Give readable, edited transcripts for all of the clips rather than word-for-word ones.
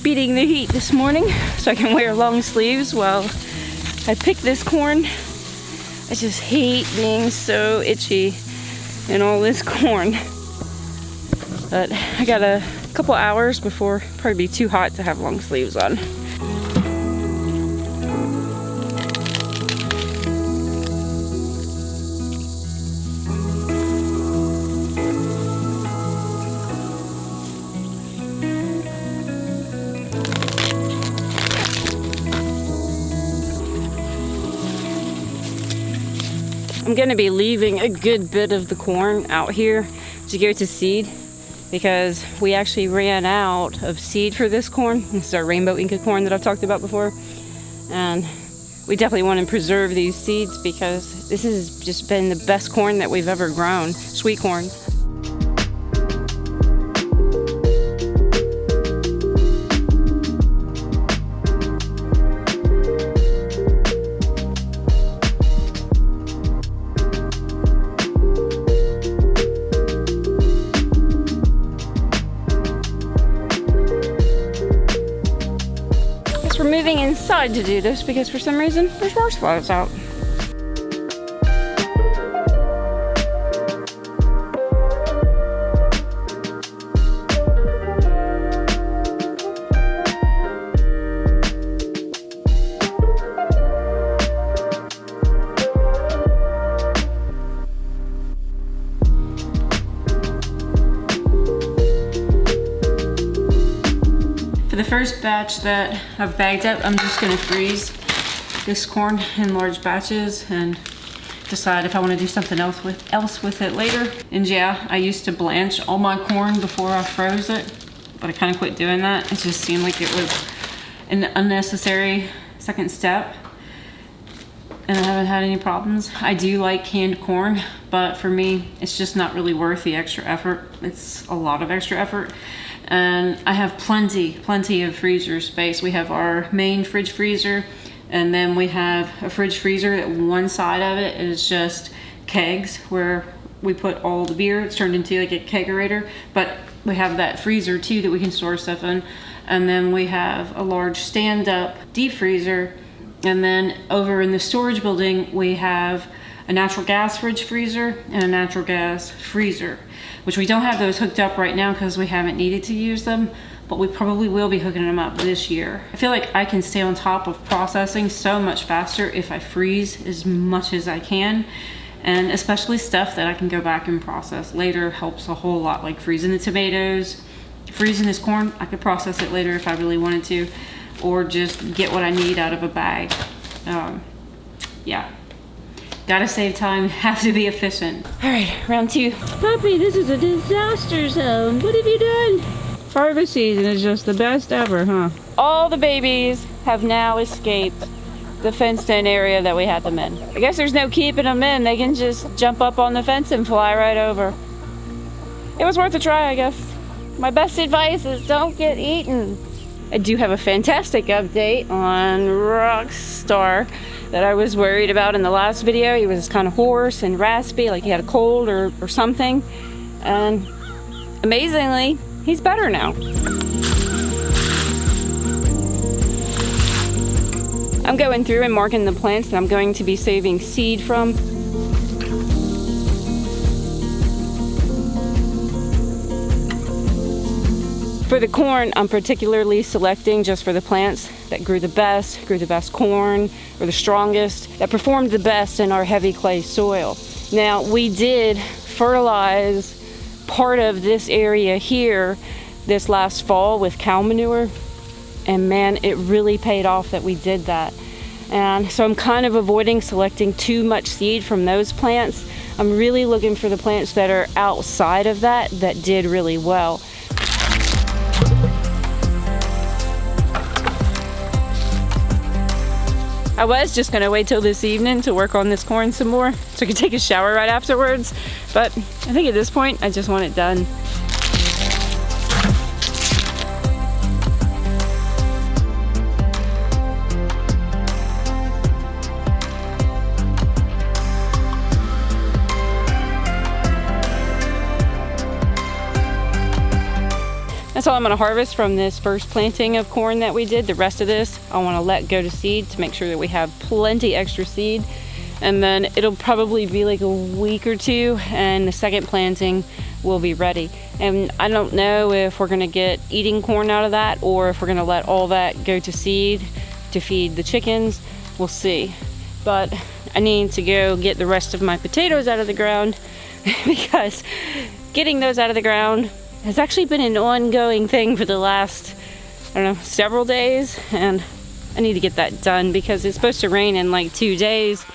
beating the heat this morning so I can wear long sleeves while I pick this corn. I just hate being so itchy in all this corn. But I got a couple hours before it'll probably be too hot to have long sleeves on. I'm gonna be leaving a good bit of the corn out here to go to seed because we actually ran out of seed for this corn. This is our rainbow Inca corn that I've talked about before. And we definitely want to preserve these seeds because this has just been the best corn that we've ever grown, sweet corn. We're moving inside to do this because for some reason there's marshmallows out. For the first batch that I've bagged up, I'm just gonna freeze this corn in large batches and decide if I want to do something else with it later. And yeah, I used to blanch all my corn before I froze it, but I kind of quit doing that. It just seemed like it was an unnecessary second step, and I haven't had any problems. I do like canned corn, but for me, it's just not really worth the extra effort. It's a lot of extra effort. And I have plenty of freezer space. We have our main fridge freezer, and then we have a fridge freezer that one side of it is just kegs where we put all the beer. It's turned into like a kegerator, but we have that freezer too that we can store stuff in. And then we have a large stand-up deep freezer. And then over in the storage building, we have a natural gas fridge freezer and a natural gas freezer, which we don't have those hooked up right now because we haven't needed to use them, but we probably will be hooking them up this year. I feel like I can stay on top of processing so much faster if I freeze as much as I can, and especially stuff that I can go back and process later helps a whole lot, like freezing the tomatoes, freezing this corn. I could process it later if I really wanted to, or just get what I need out of a bag. Yeah. Gotta save time, have to be efficient. All right, round two. Puppy, this is a disaster zone. What have you done? Harvest season is just the best ever, huh? All the babies have now escaped the fenced-in area that we had them in. I guess there's no keeping them in. They can just jump up on the fence and fly right over. It was worth a try, I guess. My best advice is don't get eaten. I do have a fantastic update on Rockstar that I was worried about in the last video. He was kind of hoarse and raspy, like he had a cold or something. And amazingly, he's better now. I'm going through and marking the plants that I'm going to be saving seed from. For the corn, I'm particularly selecting just for the plants that grew the best corn, or the strongest, that performed the best in our heavy clay soil. Now, we did fertilize part of this area here this last fall with cow manure, and man, it really paid off that we did that. And so I'm kind of avoiding selecting too much seed from those plants. I'm really looking for the plants that are outside of that did really well. I was just gonna wait till this evening to work on this corn some more so I could take a shower right afterwards, but I think at this point I just want it done. That's all I'm gonna harvest from this first planting of corn that we did. The rest of this, I wanna let go to seed to make sure that we have plenty extra seed. And then it'll probably be like a week or two and the second planting will be ready. And I don't know if we're gonna get eating corn out of that or if we're gonna let all that go to seed to feed the chickens. We'll see. But I need to go get the rest of my potatoes out of the ground because getting those out of the ground has actually been an ongoing thing for the last, I don't know, several days. And I need to get that done because it's supposed to rain in like 2 days.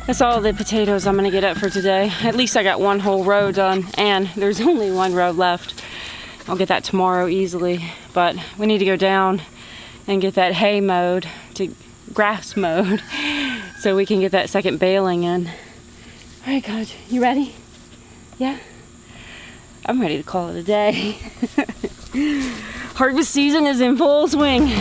That's all the potatoes I'm gonna get up for today. At least I got one whole row done and there's only one row left. I'll get that tomorrow easily, but we need to go down and get that hay mowed, to grass mowed, so we can get that second baling in. All right, Coach, you ready? Yeah? I'm ready to call it a day. Harvest season is in full swing.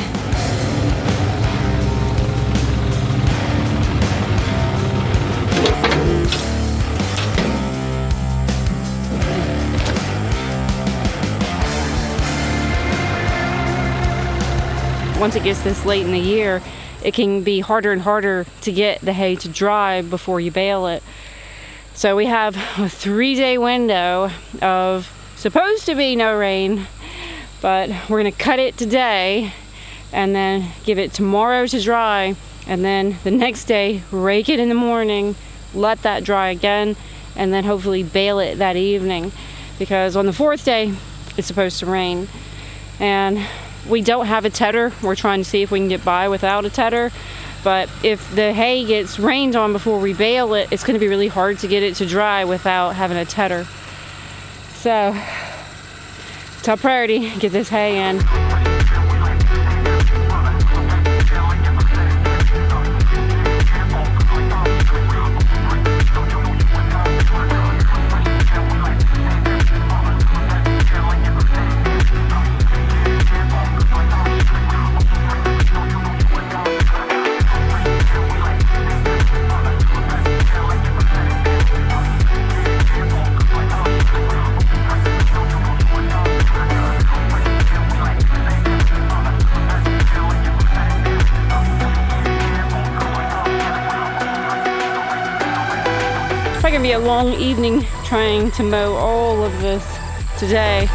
Once it gets this late in the year, it can be harder and harder to get the hay to dry before you bale it. So we have a 3-day window of supposed to be no rain, but we're gonna cut it today and then give it tomorrow to dry, and then the next day rake it in the morning, let that dry again, and then hopefully bale it that evening, because on the 4th day it's supposed to rain. And we don't have a tedder. We're trying to see if we can get by without a tedder. But if the hay gets rained on before we bale it, it's going to be really hard to get it to dry without having a tedder. So, top priority, get this hay in. It's gonna be a long evening trying to mow all of this today.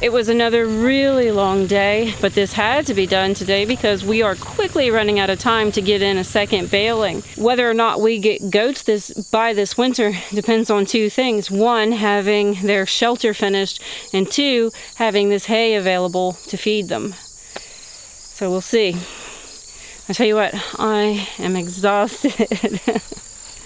It was another really long day, but this had to be done today because we are quickly running out of time to get in a second baling. Whether or not we get goats by this winter depends on two things. One, having their shelter finished, and two, having this hay available to feed them. So we'll see. I tell you what, I am exhausted.